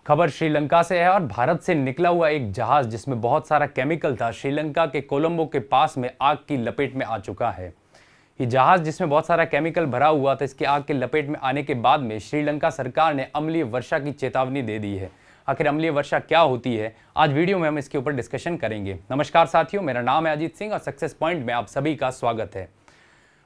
खबर श्रीलंका से है और भारत से निकला हुआ एक जहाज जिसमें बहुत सारा केमिकल था श्रीलंका के कोलंबो के पास में आग की लपेट में आ चुका है। ये जहाज जिसमें बहुत सारा केमिकल भरा हुआ था, इसकी आग की लपेट में आने के बाद में श्रीलंका सरकार ने अम्लीय वर्षा की चेतावनी दे दी है। आखिर अम्लीय वर्षा क्या होती है, आज वीडियो में हम इसके ऊपर डिस्कशन करेंगे। नमस्कार साथियों, मेरा नाम है अजीत सिंह और सक्सेस पॉइंट में आप सभी का स्वागत है।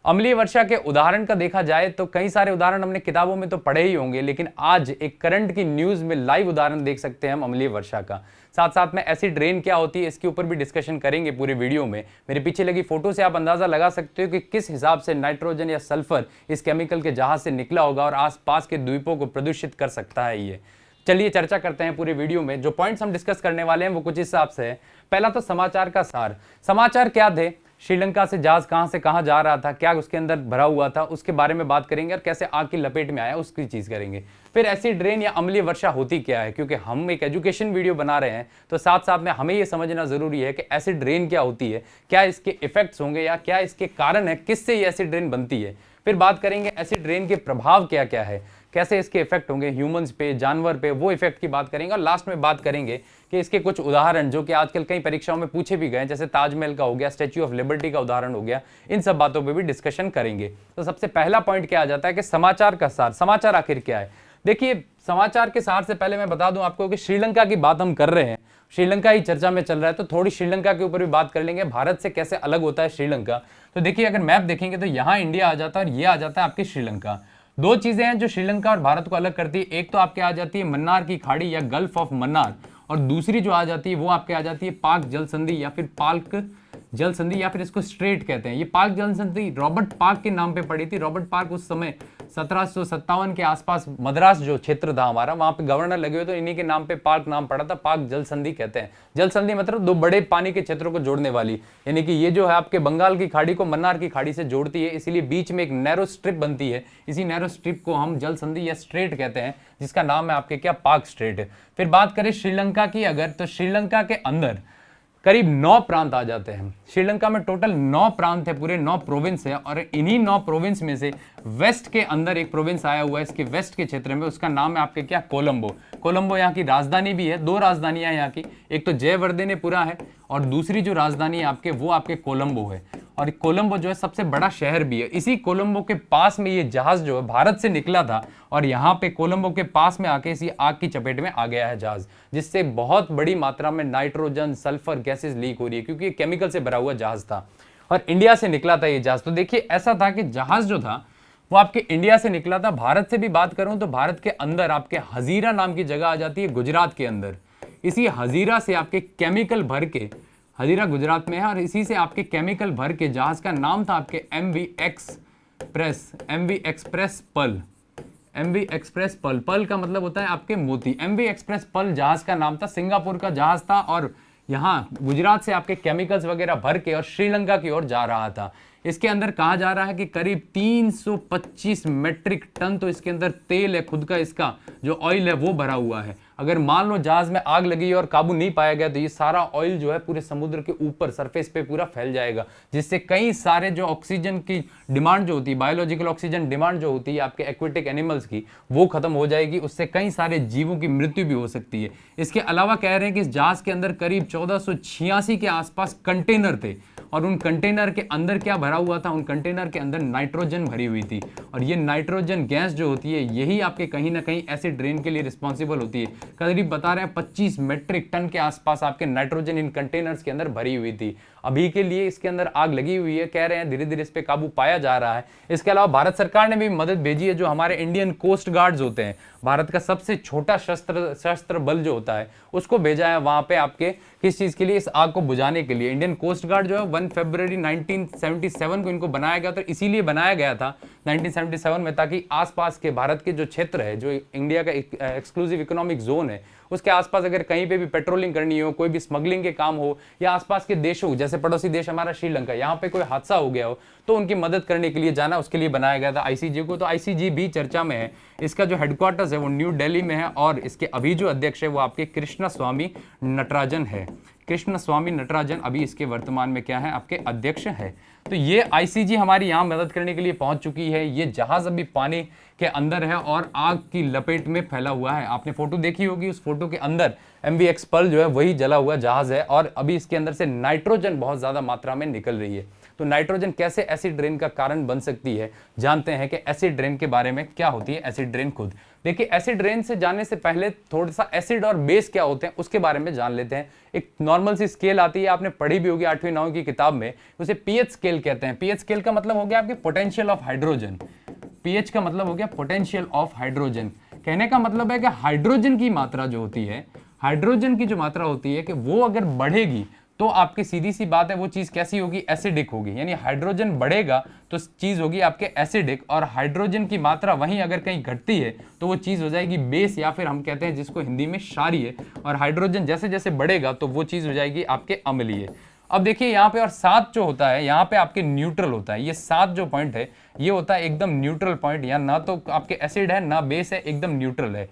अम्लीय वर्षा के उदाहरण का देखा जाए तो कई सारे उदाहरण हमने किताबों में तो पढ़े ही होंगे, लेकिन आज एक करंट की न्यूज में लाइव उदाहरण देख सकते हैं हम अम्लीय वर्षा का। साथ साथ में एसिड रेन क्या होती है इसके ऊपर भी डिस्कशन करेंगे पूरे वीडियो में। मेरे पीछे लगी फोटो से आप अंदाजा लगा सकते हो कि किस हिसाब से नाइट्रोजन या सल्फर इस केमिकल के जहाज से निकला होगा और आसपास के द्वीपों को प्रदूषित कर सकता है ये। चलिए चर्चा करते हैं पूरे वीडियो में। जो पॉइंट्स हम डिस्कस करने वाले हैं वो कुछ हिसाब से है। पहला तो समाचार का सार। समाचार क्या थे, श्रीलंका से जहाज कहां से कहां जा रहा था, क्या उसके अंदर भरा हुआ था, उसके बारे में बात करेंगे और कैसे आग की लपेट में आया उसकी चीज करेंगे। फिर एसिड रेन या अम्लीय वर्षा होती क्या है, क्योंकि हम एक एजुकेशन वीडियो बना रहे हैं तो साथ साथ में हमें यह समझना जरूरी है कि एसिड रेन क्या होती है, क्या इसके इफेक्ट्स होंगे या क्या इसके कारण है, किससे ये एसिड रेन बनती है। फिर बात करेंगे एसिड रेन के प्रभाव क्या क्या है, कैसे इसके इफेक्ट होंगे ह्यूमंस पे, जानवर पे, वो इफेक्ट की बात करेंगे। और लास्ट में बात करेंगे कि इसके कुछ उदाहरण जो कि आजकल कई परीक्षाओं में पूछे भी गए, जैसे ताजमहल का हो गया, स्टैच्यू ऑफ लिबर्टी का उदाहरण हो गया, इन सब बातों पे भी डिस्कशन करेंगे। तो सबसे पहला पॉइंट क्या आ जाता है कि समाचार का सार। समाचार आखिर क्या है? देखिए, समाचार के सार से पहले मैं बता दूं आपको कि श्रीलंका की बात हम कर रहे हैं, श्रीलंका ही चर्चा में चल रहा है तो थोड़ी श्रीलंका के ऊपर भी बात कर लेंगे, भारत से कैसे अलग होता है श्रीलंका। तो देखिए, अगर मैप देखेंगे तो यहाँ इंडिया आ जाता है और ये आ जाता है आपकी श्रीलंका। दो चीजें हैं जो श्रीलंका और भारत को अलग करती है, एक तो आपके आ जाती है मन्नार की खाड़ी या गल्फ ऑफ मन्नार, और दूसरी जो आ जाती है वो आपके आ जाती है पाक जल संधि या फिर पाल्क जल संधि या फिर इसको स्ट्रेट कहते हैं। ये पाक जल संधि रॉबर्ट पार्क के नाम पे पड़ी थी। रॉबर्ट पार्क उस समय 1757 के आसपास मद्रास जो क्षेत्र था हमारा, वहां पे गवर्नर लगे हुए तो इन्हीं के नाम पे पार्क नाम पड़ा था। पाक जल संधि कहते हैं। जल संधि मतलब दो बड़े पानी के क्षेत्रों को जोड़ने वाली, यानी कि ये जो है आपके बंगाल की खाड़ी को मन्नार की खाड़ी से जोड़ती है, इसीलिए बीच में एक नैरो स्ट्रिप बनती है। इसी नैरो स्ट्रिप को हम जल संधि या स्ट्रेट कहते हैं, जिसका नाम है आपके क्या, पाक स्ट्रेट। फिर बात करें श्रीलंका की अगर, तो श्रीलंका के अंदर करीब 9 प्रांत आ जाते हैं। श्रीलंका में टोटल 9 प्रांत है, पूरे 9 प्रोविंस है, और इन्हीं 9 प्रोविंस में से वेस्ट के अंदर एक प्रोविंस आया हुआ है, इसके वेस्ट के क्षेत्र में, उसका नाम है आपके क्या, कोलंबो। कोलंबो यहाँ की राजधानी भी है। 2 राजधानियां यहाँ की, एक तो जयवर्धनेपुरा है और दूसरी जो राजधानी है आपके वो आपके कोलंबो है। और कोलंबो जो है सबसे बड़ा शहर भी है। इसी कोलंबो के पास में ये जहाज जो है भारत से निकला था और यहाँ पे कोलंबो के पास में आके इसी आग की चपेट में आ गया है जहाज, जिससे बहुत बड़ी मात्रा में नाइट्रोजन सल्फर गैसेस लीक हो रही है, क्योंकि ये केमिकल से भरा हुआ जहाज था और इंडिया से निकला था ये जहाज। तो देखिए, ऐसा था कि जहाज जो था वो आपके इंडिया से निकला था। भारत से भी बात करूं तो भारत के अंदर आपके हजीरा नाम की जगह आ जाती है गुजरात के अंदर। इसी हजीरा से आपके केमिकल भर के, हजीरा गुजरात में है, और इसी से आपके केमिकल भर के जहाज का नाम था आपके MV express pearl. MV express pearl, pearl का मतलब होता है आपके मोती। एमवी एक्सप्रेस पर्ल जहाज का नाम था, सिंगापुर का जहाज था और यहाँ गुजरात से आपके केमिकल्स वगैरह भर के और श्रीलंका की ओर जा रहा था। इसके अंदर कहा जा रहा है कि करीब 325 मेट्रिक टन तो इसके अंदर तेल है, खुद का इसका जो ऑयल है वो भरा हुआ है। अगर मान लो जहाज में आग लगी और काबू नहीं पाया गया तो ये सारा ऑयल जो है पूरे समुद्र के ऊपर सरफेस पे पूरा फैल जाएगा, जिससे कई सारे जो ऑक्सीजन की डिमांड जो होती है, बायोलॉजिकल ऑक्सीजन डिमांड जो होती है आपके एक्वेटिक एनिमल्स की, वो खत्म हो जाएगी। उससे कई सारे जीवों की मृत्यु भी हो सकती है। इसके अलावा कह रहे हैं कि इस जहाज के अंदर करीब 1486 के आसपास कंटेनर थे और उन कंटेनर के अंदर क्या भरा हुआ था, उन कंटेनर के अंदर नाइट्रोजन भरी हुई थी। और ये नाइट्रोजन गैस जो होती है यही आपके कहीं ना कहीं एसिड रेन के लिए रिस्पॉन्सिबल होती है। करीब बता रहे हैं 25 मेट्रिक टन के आसपास आपके नाइट्रोजन इन कंटेनर्स के अंदर भरी हुई थी। अभी के लिए इसके अंदर आग लगी हुई है, कह रहे हैं धीरे धीरे इस पे काबू पाया जा रहा है। इसके अलावा भारत सरकार ने भी मदद भेजी है। जो हमारे इंडियन कोस्ट गार्ड्स होते हैं, भारत का सबसे छोटा शस्त्र बल जो होता है, उसको भेजा है वहां पे आपके किस चीज के लिए, इस आग को बुझाने के लिए। इंडियन कोस्ट गार्ड जो है 1 फरवरी 1977 को इनको बनाया गया था। इसीलिए बनाया गया था 1977 में, ताकि आसपास के भारत के जो क्षेत्र है, जो इंडिया का एक्सक्लूसिव इकोनॉमिक जोन है, उसके आसपास अगर कहीं पे भी पेट्रोलिंग करनी हो, कोई भी स्मगलिंग के काम हो, या आसपास के देशों जैसे पड़ोसी देश हमारा श्रीलंका, यहाँ पे कोई हादसा हो गया हो तो उनकी मदद करने के लिए जाना, उसके लिए बनाया गया था आईसीजी को। तो आईसीजी भी चर्चा में है। इसका जो हेडक्वार्टर्स है वो न्यू दिल्ली में है और इसके अभी जो अध्यक्ष है वो आपके कृष्णा स्वामी नटराजन है। कृष्ण स्वामी नटराजन अभी इसके वर्तमान में क्या है, आपके अध्यक्ष है। तो ये आईसीजी हमारी यहाँ मदद करने के लिए पहुंच चुकी है। ये जहाज अभी पानी के अंदर है और आग की लपेट में फैला हुआ है। आपने फोटो देखी होगी, उस फोटो के अंदर MV एक्सपर्ल जो है वही जला हुआ जहाज है और अभी इसके अंदर से नाइट्रोजन बहुत ज्यादा मात्रा में निकल रही है। तो नाइट्रोजन कैसे एसिड रेन का कारण बन सकती है, जानते हैं कि एसिड रेन के बारे में क्या होती है एसिड रेन खुद। देखिए, एसिड रेन से जाने से पहले थोड़ा सा एसिड और बेस क्या होते हैं उसके बारे में जान लेते हैं। एक नॉर्मल सी स्केल आती है, आपने पढ़ी भी होगी 8वीं 9वीं की किताब में, उसे पीएच स्केल कहते हैं। पीएच स्केल का मतलब हो गया आपकी पोटेंशियल ऑफ हाइड्रोजन। पीएच का मतलब हो गया पोटेंशियल ऑफ हाइड्रोजन। कहने का मतलब है कि हाइड्रोजन की मात्रा जो होती है, हाइड्रोजन की जो मात्रा होती है कि वो अगर बढ़ेगी तो आपकी सीधी सी बात है वो चीज कैसी होगी, एसिडिक होगी। यानी हाइड्रोजन बढ़ेगा तो चीज होगी आपके एसिडिक, और हाइड्रोजन की मात्रा वहीं अगर कहीं घटती है तो वो चीज हो जाएगी बेस, या फिर हम कहते हैं जिसको हिंदी में क्षारीय। और हाइड्रोजन जैसे जैसे बढ़ेगा तो वो चीज हो जाएगी आपके अम्लीय। अब देखिए यहाँ पे, और 7 जो होता है यहाँ पे आपके न्यूट्रल होता है। ये 7 जो पॉइंट है ये होता है एकदम न्यूट्रल पॉइंट, यहाँ ना तो आपके एसिड है ना बेस है, एकदम न्यूट्रल है।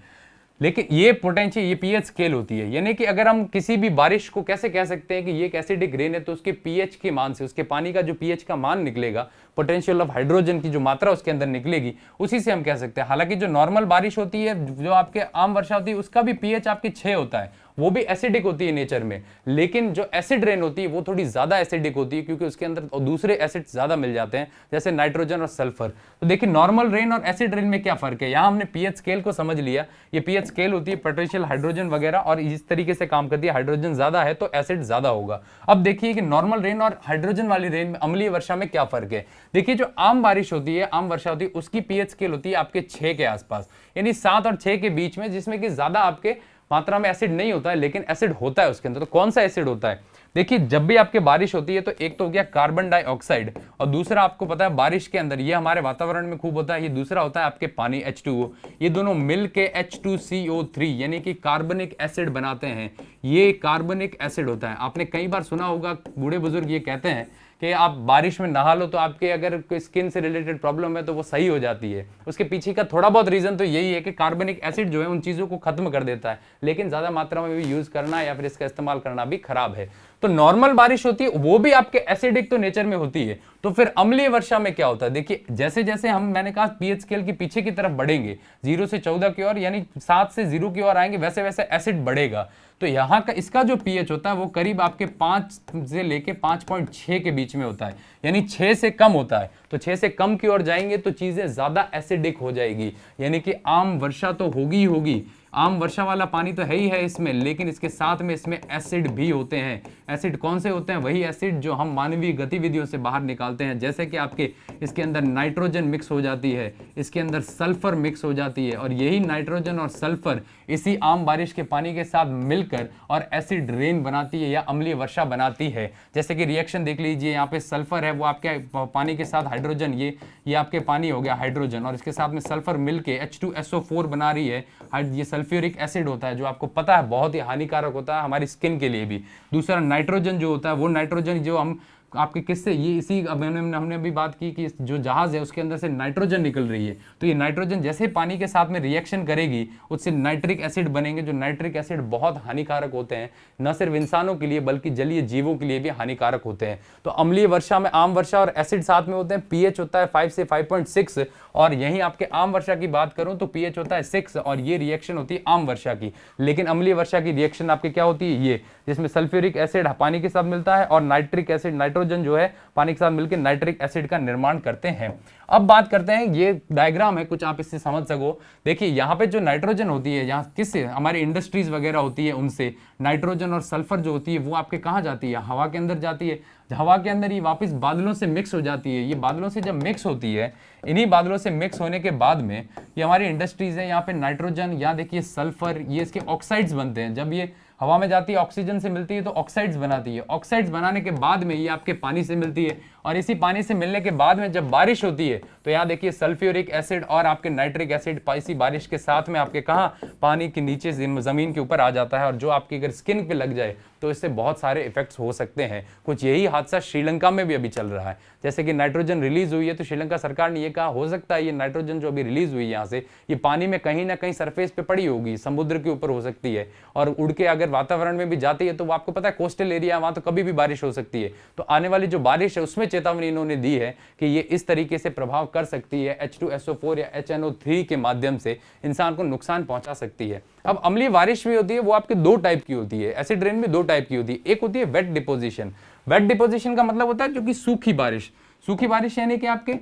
लेकिन ये पोटेंशियल, ये पीएच स्केल होती है। यानी कि अगर हम किसी भी बारिश को कैसे कह सकते हैं कि ये एक एसिडिक रेन है, तो उसके पीएच के मान से, उसके पानी का जो पीएच का मान निकलेगा, पोटेंशियल ऑफ हाइड्रोजन की जो मात्रा उसके अंदर निकलेगी, उसी से हम कह सकते हैं। हालांकि जो नॉर्मल बारिश होती है, जो आपके आम वर्षा होती है, उसका भी पीएच आपकी 6 होता है, वो भी एसिडिक होती है नेचर में। लेकिन जो एसिड रेन होती है वो थोड़ी ज्यादा एसिडिक होती है, क्योंकि उसके अंदर दूसरे एसिड ज्यादा मिल जाते हैं, जैसे नाइट्रोजन और सल्फर। तो देखिए, नॉर्मल रेन और एसिड रेन में क्या फर्क है। यहाँ हमने पीएच स्केल को समझ लिया। ये पीएच स्केल होती है पोटेंशियल हाइड्रोजन वगैरह, और इस तरीके से काम करती है। हाइड्रोजन ज्यादा है तो एसिड ज्यादा होगा। अब देखिए कि नॉर्मल रेन और हाइड्रोजन वाली रेन में, अम्लीय वर्षा में क्या फर्क है। देखिए, जो आम बारिश होती है, आम वर्षा होती है, उसकी पीएच स्केल होती है आपके 6 के आसपास, यानी 7 और 6 के बीच में, जिसमें कि ज्यादा आपके मात्रा में एसिड नहीं होता है, लेकिन एसिड होता है उसके अंदर। तो कौन सा एसिड होता है, देखिए, जब भी आपके बारिश होती है तो एक तो हो गया कार्बन डाइऑक्साइड, और दूसरा आपको पता है बारिश के अंदर, ये हमारे वातावरण में खूब होता है, ये दूसरा होता है आपके पानी H2O। ये दोनों मिल के H2CO3 यानी कि कार्बनिक एसिड बनाते हैं। ये कार्बनिक एसिड होता है। आपने कई बार सुना होगा, बूढ़े बुजुर्ग ये कहते हैं कि आप बारिश में नहा लो तो आपके अगर कोई स्किन से रिलेटेड प्रॉब्लम है तो वो सही हो जाती है। उसके पीछे का थोड़ा बहुत रीजन तो यही है कि कार्बनिक एसिड जो है उन चीजों को खत्म कर देता है, लेकिन ज्यादा मात्रा में भी यूज करना या फिर इसका इस्तेमाल करना भी खराब है। तो नॉर्मल बारिश होती है वो भी आपके एसिडिक तो नेचर में होती है। तो फिर अम्लीय वर्षा में क्या होता है, देखिए, जैसे जैसे हम, मैंने कहा पीएच स्केल की पीछे की तरफ बढ़ेंगे, 0 से 14 की ओर, यानी 7 से 0 की ओर आएंगे, वैसे वैसे एसिड बढ़ेगा। तो यहाँ का इसका जो पीएच होता है वो करीब आपके 5 से लेके 5.6 के बीच में होता है, यानी 6 से कम होता है। तो 6 से कम की ओर जाएंगे तो चीजें ज्यादा एसिडिक हो जाएगी, यानी कि आम वर्षा तो होगी ही होगी, आम वर्षा वाला पानी तो है ही है इसमें, लेकिन इसके साथ में इसमें एसिड भी होते हैं। एसिड कौन से होते हैं, वही एसिड जो हम मानवीय गतिविधियों से बाहर निकालते हैं, जैसे कि आपके इसके अंदर नाइट्रोजन मिक्स हो जाती है, इसके अंदर सल्फर मिक्स हो जाती है, और यही नाइट्रोजन और सल्फर इसी आम बारिश के पानी के साथ मिलकर और एसिड रेन बनाती है या अम्लीय वर्षा बनाती है। जैसे कि रिएक्शन देख लीजिए, यहाँ पे सल्फर है, वो आपके पानी के साथ हाइड्रोजन, ये आपके पानी हो गया हाइड्रोजन, और इसके साथ में सल्फर मिलके H2SO4 बना रही है। ये सल्फ्यूरिक एसिड होता है, जो आपको पता है बहुत ही हानिकारक होता है हमारी स्किन के लिए भी। दूसरा नाइट्रोजन जो होता है, वो नाइट्रोजन जो हम आपके किससे, ये इसी हमने अभी बात की कि जो जहाज है उसके अंदर से नाइट्रोजन निकल रही है। तो ये नाइट्रोजन जैसे पानी के साथ में रिएक्शन करेगी उससे नाइट्रिक एसिड बनेंगे, जो नाइट्रिक एसिड बहुत हानिकारक होते हैं, न सिर्फ इंसानों के लिए बल्कि जलीय जीवों के लिए भी हानिकारक होते हैं। तो अम्लीय वर्षा में आम वर्षा और एसिड साथ में होते हैं। पीएच होता है 5 से 5.6, और यहीं आपके आम वर्षा की बात करूं तो पीएच होता है 6, और ये रिएक्शन होती है आम वर्षा की। लेकिन अम्लीय वर्षा की रिएक्शन आपकी क्या होती है, ये जिसमें सल्फ्यूरिक एसिड पानी के साथ मिलता है और नाइट्रिक एसिड, नाइट्रोजन जो है पानी के साथ मिलकर नाइट्रिक एसिड का निर्माण करते हैं। अब बात करते हैं, ये डायग्राम है कुछ आप इससे समझ सको। देखिए, यहाँ पे जो नाइट्रोजन होती है, यहाँ किससे, हमारी इंडस्ट्रीज वगैरह होती है उनसे नाइट्रोजन और सल्फर जो होती है वो आपके कहाँ जाती है, हवा के अंदर जाती है। हवा के अंदर ये वापस बादलों से मिक्स हो जाती है। ये बादलों से जब मिक्स होती है, इन्हीं बादलों से मिक्स होने के बाद में ये हमारी इंडस्ट्रीज है, यहाँ पे नाइट्रोजन, यहाँ देखिए सल्फर, ये इसके ऑक्साइड्स बनते हैं। जब ये हवा में जाती है ऑक्सीजन से मिलती है तो ऑक्साइड्स बनाती है। ऑक्साइड्स बनाने के बाद में ये आपके पानी से मिलती है, और इसी पानी से मिलने के बाद में जब बारिश होती है तो यहाँ देखिए सल्फ्यूरिक एसिड और आपके नाइट्रिक एसिड इसी बारिश के साथ में आपके कहाँ, पानी के नीचे जमीन के ऊपर आ जाता है, और जो आपकी अगर स्किन पे लग जाए तो इससे बहुत सारे इफेक्ट्स हो सकते हैं। कुछ यही हादसा श्रीलंका में भी अभी चल रहा है, जैसे कि नाइट्रोजन रिलीज हुई है तो श्रीलंका सरकार ने ये कहा हो सकता है ये नाइट्रोजन जो अभी रिलीज हुई है यहाँ से ये पानी में कहीं ना कहीं सरफेस पे पड़ी होगी, समुद्र के ऊपर हो सकती है, और उड़ के अगर वातावरण में भी जाती है तो वो आपको पता है कोस्टल एरिया वहां तो कभी भी बारिश हो सकती है। तो आने वाली जो बारिश है उसमें चेतावनी इन्होंने दी है कि ये इस तरीके से प्रभाव कर सकती है, H2SO4 या HNO3 के माध्यम से इंसान को नुकसान पहुंचा सकती है। अब अम्लीय बारिश भी होती है, वो आपके दो टाइप की होती है, एसिड रेन भी दो टाइप की होती है। एक होती है वेट डिपोजिशन। वेट डिपोजिशन का मतलब होता है जो कि सूखी बारिश, सूखी बारिश यानी कि आपके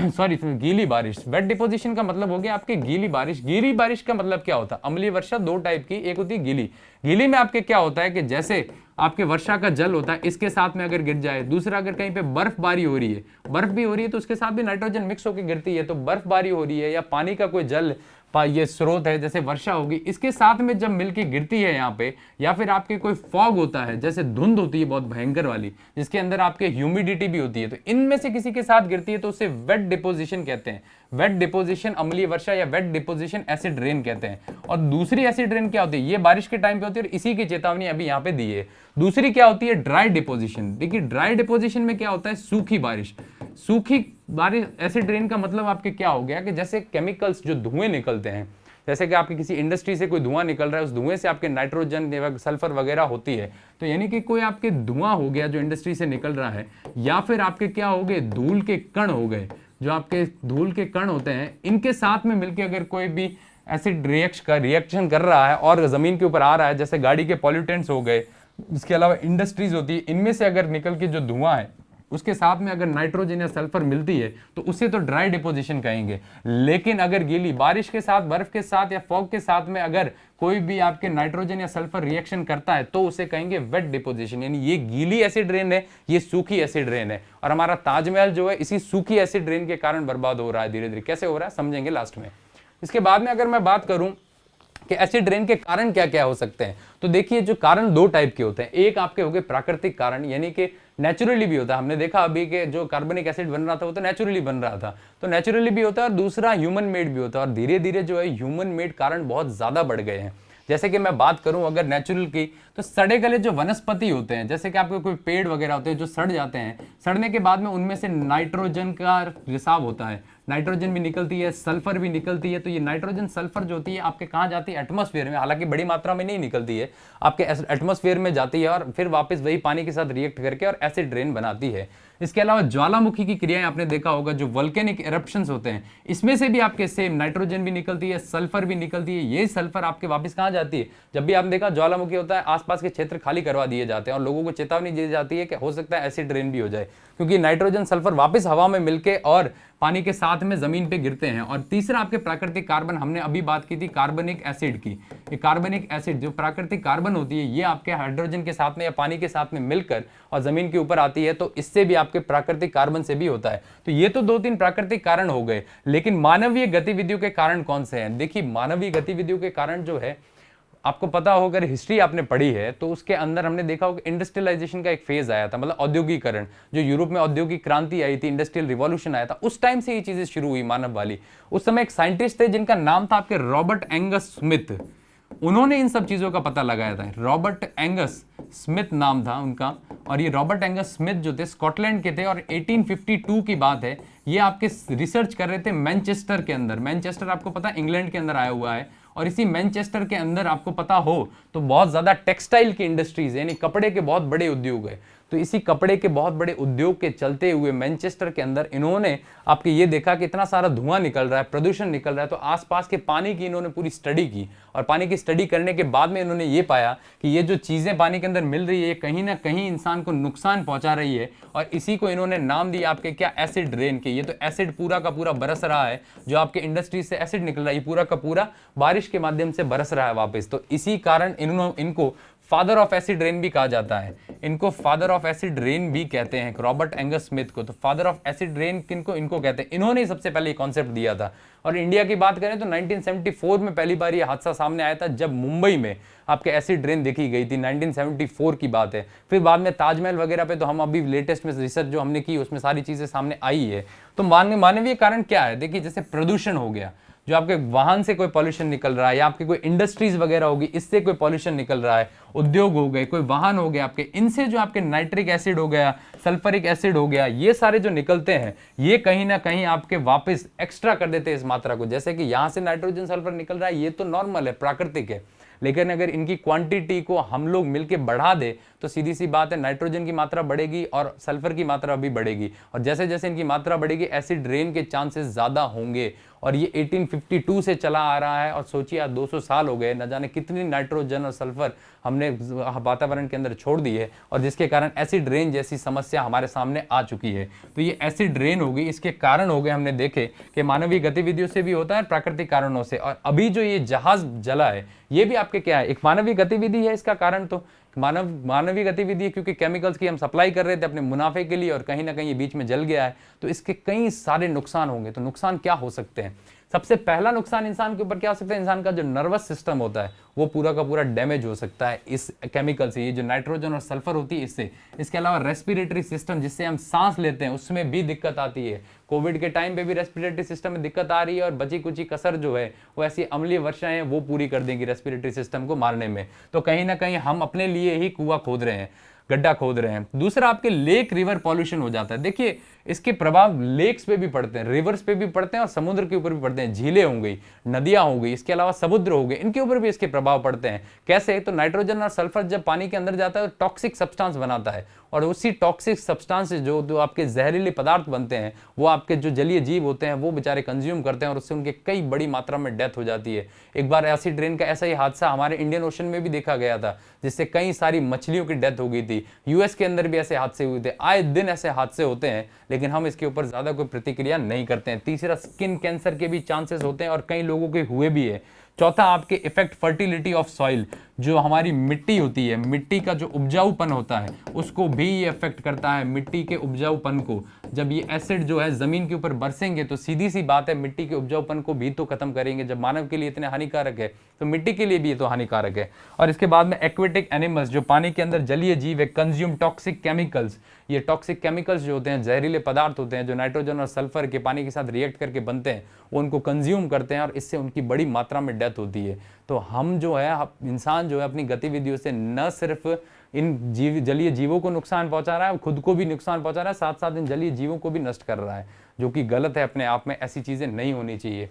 सॉरी गीली बारिश। वेट डिपोजिशन का मतलब हो गया आपके गीली बारिश। गीली बारिश का मतलब क्या होता है? अम्लीय वर्षा दो टाइप की, एक होती है गीली। गीली में आपके क्या होता है कि जैसे आपके वर्षा का जल होता है इसके साथ में अगर गिर जाए, दूसरा अगर कहीं पे बर्फबारी हो रही है, बर्फ भी हो रही है तो उसके साथ भी नाइट्रोजन मिक्स होकर गिरती है, तो बर्फबारी हो रही है या पानी का कोई जल ये स्रोत है जैसे वर्षा होगी इसके साथ में जब मिलके गिरती है यहाँ पे, या फिर आपके कोई फॉग होता है जैसे धुंध होती है बहुत भयंकर वाली जिसके अंदर आपके ह्यूमिडिटी भी होती है, तो इनमें से किसी के साथ गिरती है तो उसे वेट डिपोजिशन कहते हैं। वेट डिपोजिशन अम्लीय वर्षा या वेट डिपोजिशन एसिड रेन कहते हैं। और दूसरी एसिड रेन क्या होती है? ये बारिश के टाइम पे होती है और इसी की चेतावनी अभी यहाँ पे दी है। दूसरी क्या होती है? Dry deposition. देखिए ड्राई डिपोजिशन में क्या होता है? सूखी बारिश। सूखी बारिश एसिड रेन का मतलब आपके क्या हो गया कि जैसे केमिकल्स जो धुएं निकलते हैं, जैसे कि आपकी किसी इंडस्ट्री से कोई धुआं निकल रहा है, उस धुएं से आपके नाइट्रोजन सल्फर वगैरह होती है, तो यानी कि कोई आपके धुआं हो गया जो इंडस्ट्री से निकल रहा है, या फिर आपके क्या हो गए धूल के कण हो गए, जो आपके धूल के कण होते हैं इनके साथ में मिलकर अगर कोई भी एसिड रिएक्शन कर रहा है और जमीन के ऊपर आ रहा है, जैसे गाड़ी के पॉल्यूटेंट्स हो गए, इसके अलावा इंडस्ट्रीज होती है, इनमें से अगर निकल के जो धुआं है उसके साथ में अगर नाइट्रोजन या सल्फर मिलती है तो उसे तो ड्राई डिपोजिशन कहेंगे। लेकिन अगर गीली बारिश के साथ, बर्फ के साथ या फॉग के साथ में अगर कोई भी आपके नाइट्रोजन या सल्फर रिएक्शन करता है तो उसे कहेंगे वेट डिपोजिशन। यानी ये गीली एसिड रेन है, ये सूखी एसिड रेन है। और हमारा ताजमहल जो है इसी सूखी एसिड रेन के कारण बर्बाद हो रहा है धीरे धीरे। कैसे हो रहा है समझेंगे लास्ट में। इसके बाद में अगर मैं बात करूं कि एसिड रेन के कारण क्या क्या हो सकते हैं, तो देखिए जो कारण दो टाइप के होते हैं। एक आपके हो गए प्राकृतिक कारण, यानी कि नेचुरली भी होता है। हमने देखा अभी के जो कार्बनिक एसिड बन रहा था वो तो नेचुरली बन रहा था, तो नेचुरली भी होता है। और दूसरा ह्यूमन मेड भी होता है। और धीरे धीरे जो है ह्यूमन मेड कारण बहुत ज्यादा बढ़ गए हैं। जैसे कि मैं बात करूं अगर नेचुरल की, तो सड़े गले जो वनस्पति होते हैं, जैसे कि आपके कोई पेड़ वगैरह होते हैं जो सड़ जाते हैं, सड़ने के बाद में उनमें से नाइट्रोजन का रिसाव होता है, नाइट्रोजन भी निकलती है, सल्फर भी निकलती है। तो ये नाइट्रोजन सल्फर जो होती है आपके कहाँ जाती है? एटमॉस्फेयर में। हालांकि बड़ी मात्रा में नहीं निकलती है, आपके एटमॉस्फेयर में जाती है और फिर वापस वही पानी के साथ रिएक्ट करके और एसिड रेन बनाती है। इसके अलावा ज्वालामुखी की क्रियाएं आपने देखा होगा, जो वोल्केनिक इरप्शंस होते हैं, इसमें से भी आपके सेम नाइट्रोजन भी निकलती है, सल्फर भी निकलती है। ये सल्फर आपके वापस कहाँ जाती है? जब भी आपने देखा ज्वालामुखी होता है आसपास के क्षेत्र खाली करवा दिए जाते हैं और लोगों को चेतावनी दी जाती है कि हो सकता है एसिड रेन भी हो जाए, क्योंकि नाइट्रोजन सल्फर वापस हवा में मिलके और पानी के साथ में जमीन पे गिरते हैं। और तीसरा आपके प्राकृतिक कार्बन, हमने अभी बात की थी कार्बनिक एसिड की। ये कार्बनिक एसिड जो प्राकृतिक कार्बन होती है ये आपके हाइड्रोजन के साथ में या पानी के साथ में मिलकर और जमीन के ऊपर आती है, तो इससे भी आपके प्राकृतिक कार्बन से भी होता है। तो ये तो दो तीन प्राकृतिक कारण हो गए। लेकिन मानवीय गतिविधियों के कारण कौन से हैं? देखिए मानवीय गतिविधियों के कारण जो है, आपको पता हो अगर हिस्ट्री आपने पढ़ी है तो उसके अंदर हमने देखा होगा इंडस्ट्रियलाइजेशन का एक फेज आया था, मतलब औद्योगिकरण। जो यूरोप में औद्योगिक क्रांति आई थी, इंडस्ट्रियल रिवॉल्यूशन आया था, उस टाइम से ये चीजें शुरू हुई मानव वाली। उस समय एक साइंटिस्ट थे जिनका नाम था आपके रॉबर्ट एंगस स्मिथ। उन्होंने इन सब चीजों का पता लगाया था। रॉबर्ट एंगस स्मिथ नाम था उनका। और ये रॉबर्ट एंगस स्मिथ जो थे स्कॉटलैंड के थे और 1852 की बात है। ये आपके रिसर्च कर रहे थे मैनचेस्टर के अंदर। मैनचेस्टर आपको पता है इंग्लैंड के अंदर आया हुआ है। और इसी मैनचेस्टर के अंदर आपको पता हो तो बहुत ज्यादा टेक्सटाइल की इंडस्ट्रीज यानी कपड़े के बहुत बड़े उद्योग है। तो इसी कपड़े के बहुत बड़े उद्योग के चलते हुए मैनचेस्टर के अंदर इन्होंने आपके ये देखा कि इतना सारा धुआं निकल रहा है, प्रदूषण निकल रहा है, तो आसपास के पानी की इन्होंने पूरी स्टडी की। और पानी की स्टडी करने के बाद में इन्होंने ये पाया कि ये जो चीजें पानी के अंदर मिल रही है ये कहीं ना कहीं इंसान को नुकसान पहुंचा रही है। और इसी को इन्होंने नाम दिया आपके क्या? एसिड रेन के। ये तो एसिड पूरा का पूरा बरस रहा है, जो आपके इंडस्ट्री से एसिड निकल रहा है, ये पूरा का पूरा बारिश के माध्यम से बरस रहा है वापस। तो इसी कारण इनको फादर ऑफ एसिड रेन भी कहा जाता है। इनको फादर ऑफ एसिड रेन भी कहते हैं, रॉबर्ट एंगस स्मिथ को। तो फादर ऑफ एसिड रेन किनको? इनको कहते हैं। इन्होंने सबसे पहले कॉन्सेप्ट दिया था। और इंडिया की बात करें तो 1974 में पहली बार यह हादसा सामने आया था, जब मुंबई में आपके एसिड रेन देखी गई थी। 1974 की बात है। फिर बाद में ताजमहल वगैरह पे तो हम अभी लेटेस्ट में रिसर्च जो हमने की उसमें सारी चीजें सामने आई है। तो मानवीय कारण क्या है? देखिए जैसे प्रदूषण हो गया, जो आपके वाहन से कोई पॉल्यूशन निकल रहा है या आपकी कोई इंडस्ट्रीज वगैरह होगी इससे कोई पॉल्यूशन निकल रहा है, उद्योग हो गए, कोई वाहन हो गया आपके, इनसे जो आपके नाइट्रिक एसिड हो गया, सल्फरिक एसिड हो गया, ये सारे जो निकलते हैं ये कहीं ना कहीं आपके वापस एक्स्ट्रा कर देते हैं इस मात्रा को। जैसे कि यहां से नाइट्रोजन सल्फर निकल रहा है, ये तो नॉर्मल है, प्राकृतिक है, लेकिन अगर इनकी क्वांटिटी को हम लोग मिलकर बढ़ा दे तो सीधी सी बात है नाइट्रोजन की मात्रा बढ़ेगी और सल्फर की मात्रा भी बढ़ेगी, और जैसे जैसे इनकी मात्रा बढ़ेगी एसिड रेन के चांसेस ज्यादा होंगे। और ये 1852 से चला आ रहा है और सोचिए आज 200 साल हो गए, न जाने कितनी नाइट्रोजन और सल्फर हमने वातावरण के अंदर छोड़ दी है, और जिसके कारण एसिड रेन जैसी समस्या हमारे सामने आ चुकी है। तो ये एसिड रेन होगी, इसके कारण हो गए हमने देखे कि मानवीय गतिविधियों से भी होता है, प्राकृतिक कारणों से। और अभी जो ये जहाज जला है ये भी आपके क्या है, एक मानवीय गतिविधि है इसका कारण, तो मानवीय गतिविधि है क्योंकि केमिकल्स की हम सप्लाई कर रहे थे अपने मुनाफे के लिए और कहीं ना कहीं ये बीच में जल गया है, तो इसके कई सारे नुकसान होंगे। तो नुकसान क्या हो सकते हैं? सबसे पहला नुकसान इंसान के ऊपर क्या हो सकता है, इंसान का जो नर्वस सिस्टम होता है वो पूरा का पूरा डैमेज हो सकता है इस केमिकल से, ये जो नाइट्रोजन और सल्फर होती है इससे। इसके अलावा रेस्पिरेटरी सिस्टम जिससे हम सांस लेते हैं उसमें भी दिक्कत आती है। कोविड के टाइम पे भी रेस्पिरेटरी सिस्टम में दिक्कत आ रही है और बची कुची कसर जो है वो ऐसी अम्लीय वर्षाएं हैं वो पूरी कर देंगी रेस्पिरेटरी सिस्टम को मारने में। तो कहीं ना कहीं हम अपने लिए ही कुआं खोद रहे हैं, गड्ढा खोद रहे हैं। दूसरा आपके लेक रिवर पॉल्यूशन हो जाता है। देखिए इसके प्रभाव लेक्स पे भी पड़ते हैं, रिवर्स पे भी पड़ते हैं और समुद्र के ऊपर भी पड़ते हैं। झीलें हो गई, नदियां हो गई, इसके अलावा समुद्र हो गए, इनके ऊपर भी इसके प्रभाव पड़ते हैं। कैसे? तो नाइट्रोजन और सल्फर जब पानी के अंदर जाता है तो टॉक्सिक सब्सटेंस बनाता है, और उसी टॉक्सिक सब्सटेंस जो आपके जहरीले पदार्थ बनते हैं वो आपके जो जलीय जीव होते हैं वो बेचारे कंज्यूम करते हैं और उससे उनके कई बड़ी मात्रा में डेथ हो जाती है। एक बार एसिड रेन का ऐसा ही हादसा हमारे इंडियन ओशन में भी देखा गया था, जिससे कई सारी मछलियों की डेथ हो गई थी। यूएस के अंदर भी ऐसे हादसे हुए थे। आए दिन ऐसे हादसे होते हैं लेकिन हम इसके ऊपर ज्यादा कोई प्रतिक्रिया नहीं करते हैं। तीसरा, स्किन कैंसर के भी चांसेस होते हैं और कई लोगों के हुए भी है। चौथा, आपके इफेक्ट फर्टिलिटी ऑफ सॉइल, जो हमारी मिट्टी होती है, मिट्टी का जो उपजाऊपन होता है उसको भी ये इफेक्ट करता है, मिट्टी के उपजाऊपन को। जब ये एसिड जो है जमीन के ऊपर बरसेंगे तो सीधी सी बात है मिट्टी के उपजाऊपन को भी तो खत्म करेंगे। जब मानव के लिए इतने हानिकारक है तो मिट्टी के लिए भी ये तो हानिकारक है। और इसके बाद में एक्वेटिक एनिमल्स, जो पानी के अंदर जलीय जीव है, कंज्यूम टॉक्सिक केमिकल्स। ये टॉक्सिक केमिकल्स जो होते हैं, जहरीले पदार्थ होते हैं जो नाइट्रोजन और सल्फर के पानी के साथ रिएक्ट करके बनते हैं, वो उनको कंज्यूम करते हैं और इससे उनकी बड़ी मात्रा में डेथ होती है। तो हम जो है, इंसान जो है अपनी गतिविधियों से न सिर्फ इन जलीय जीवों को नुकसान पहुंचा रहा है, खुद को भी नुकसान पहुंचा रहा है, साथ साथ इन जलीय जीवों को भी नष्ट कर रहा है, जो कि गलत है अपने आप में। ऐसी चीजें नहीं होनी चाहिए।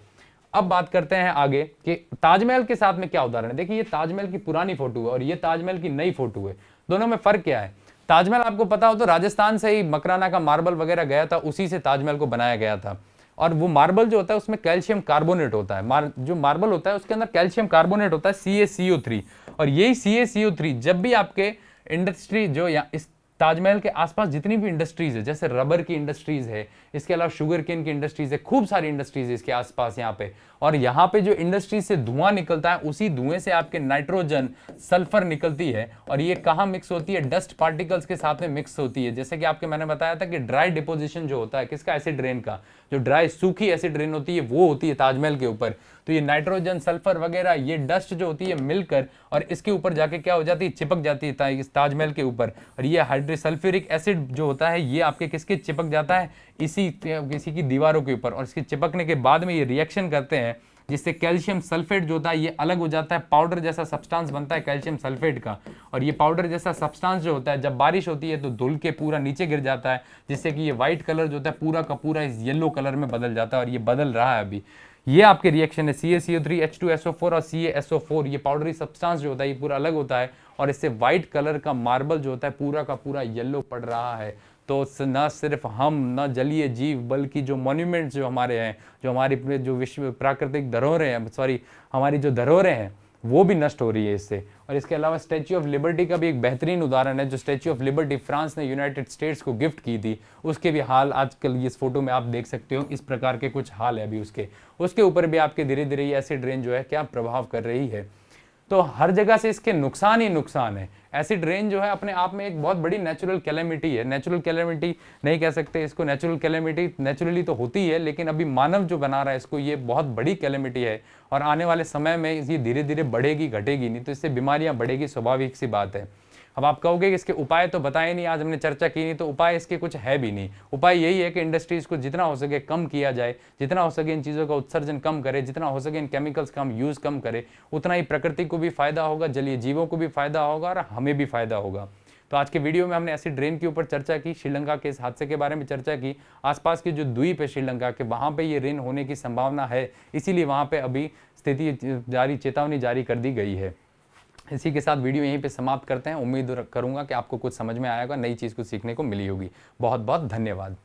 अब बात करते हैं आगे कि ताजमहल के साथ में क्या उदाहरण है। देखिए ये ताजमहल की पुरानी फोटो है और ये ताजमहल की नई फोटो है, दोनों में फर्क क्या है? ताजमहल आपको पता हो तो राजस्थान से ही मकराना का मार्बल वगैरह गया था, उसी से ताजमहल को बनाया गया था। और वो मार्बल जो होता है उसमें कैल्शियम कार्बोनेट होता है, जो मार्बल होता है उसके अंदर कैल्शियम कार्बोनेट होता है, CaCO3। और यही CaCO3 जब भी आपके इंडस्ट्री जो या इस ताजमहल के आसपास जितनी भी इंडस्ट्रीज है, जैसे रबर की इंडस्ट्रीज है, इसके अलावा शुगर केन की इंडस्ट्रीज है, खूब सारी इंडस्ट्रीज है इसके आसपास यहाँ पे। और यहाँ पे जो इंडस्ट्री से धुआं निकलता है उसी धुएं से आपके नाइट्रोजन सल्फर निकलती है, और ये कहाँ मिक्स होती है? डस्ट पार्टिकल्स के साथ में मिक्स होती है। जैसे कि आपके मैंने बताया था कि ड्राई डिपोजिशन जो होता है किसका? एसिड रेन का। जो ड्राई सूखी एसिड रेन होती है वो होती है ताजमहल के ऊपर। तो ये नाइट्रोजन सल्फर वगैरह ये डस्ट जो होती है मिलकर और इसके ऊपर जाके क्या हो जाती है? चिपक जाती है इस ताजमहल के ऊपर। और ये हाइड्रोसल्फ्यूरिक एसिड जो होता है ये आपके किसके चिपक जाता है? इसी की दीवारों के ऊपर। और इसके चिपकने के बाद में ये रिएक्शन करते हैं जिससे कैल्शियम सल्फेट जो होता है ये अलग हो जाता है, पाउडर जैसा सब्सटेंस बनता है कैल्शियम सल्फेट का। और ये पाउडर जैसा सब्सटेंस जो होता है जब बारिश होती है तो धुल के पूरा नीचे गिर जाता है, जिससे कि ये व्हाइट कलर जो होता है पूरा का पूरा इस येलो कलर में बदल जाता है, और ये बदल रहा है अभी। ये आपके रिएक्शन है CaCO3 H2SO4 और CaSO4। ये पाउडरी सब्सटेंस जो होता है ये पूरा अलग होता है और इससे व्हाइट कलर का मार्बल जो होता है पूरा का पूरा येलो पड़ रहा है। तो न सिर्फ हम, न जलीय जीव, बल्कि जो मॉन्यूमेंट्स जो हमारे हैं, जो हमारी जो विश्व प्राकृतिक धरोहरें हैं, सॉरी हमारी जो धरोहरें हैं वो भी नष्ट हो रही है इससे। और इसके अलावा स्टैच्यू ऑफ लिबर्टी का भी एक बेहतरीन उदाहरण है। जो स्टैच्यू ऑफ लिबर्टी फ्रांस ने यूनाइटेड स्टेट्स को गिफ्ट की थी, उसके भी हाल आजकल इस फोटो में आप देख सकते हो, इस प्रकार के कुछ हाल है अभी उसके ऊपर भी आपके धीरे धीरे ये एसिड रेन जो है क्या प्रभाव कर रही है। तो हर जगह से इसके नुकसान ही नुकसान है। एसिड रेन जो है अपने आप में एक बहुत बड़ी नेचुरल कैलेमिटी है। नेचुरल कैलेमिटी नहीं कह सकते इसको, नेचुरल कैलेमिटी नेचुरली तो होती है, लेकिन अभी मानव जो बना रहा है इसको, ये बहुत बड़ी कैलेमिटी है। और आने वाले समय में ये धीरे धीरे बढ़ेगी, घटेगी नहीं, तो इससे बीमारियां बढ़ेगी, स्वाभाविक सी बात है। अब आप कहोगे कि इसके उपाय तो बताए नहीं, आज हमने चर्चा की नहीं, तो उपाय इसके कुछ है भी नहीं। उपाय यही है कि इंडस्ट्रीज को जितना हो सके कम किया जाए, जितना हो सके इन चीज़ों का उत्सर्जन कम करे, जितना हो सके इन केमिकल्स का हम यूज़ कम करें, उतना ही प्रकृति को भी फायदा होगा, जलीय जीवों को भी फायदा होगा और हमें भी फायदा होगा। तो आज के वीडियो में हमने एसिड रेन के ऊपर चर्चा की, श्रीलंका के इस हादसे के बारे में चर्चा की, आसपास के जो द्वीप है श्रीलंका के, वहाँ पे ये रेन होने की संभावना है, इसीलिए वहाँ पे अभी स्थिति चेतावनी जारी कर दी गई है। इसी के साथ वीडियो यहीं पे समाप्त करते हैं। उम्मीद करूंगा कि आपको कुछ समझ में आएगा, नई चीज़ कुछ सीखने को मिली होगी। बहुत बहुत धन्यवाद।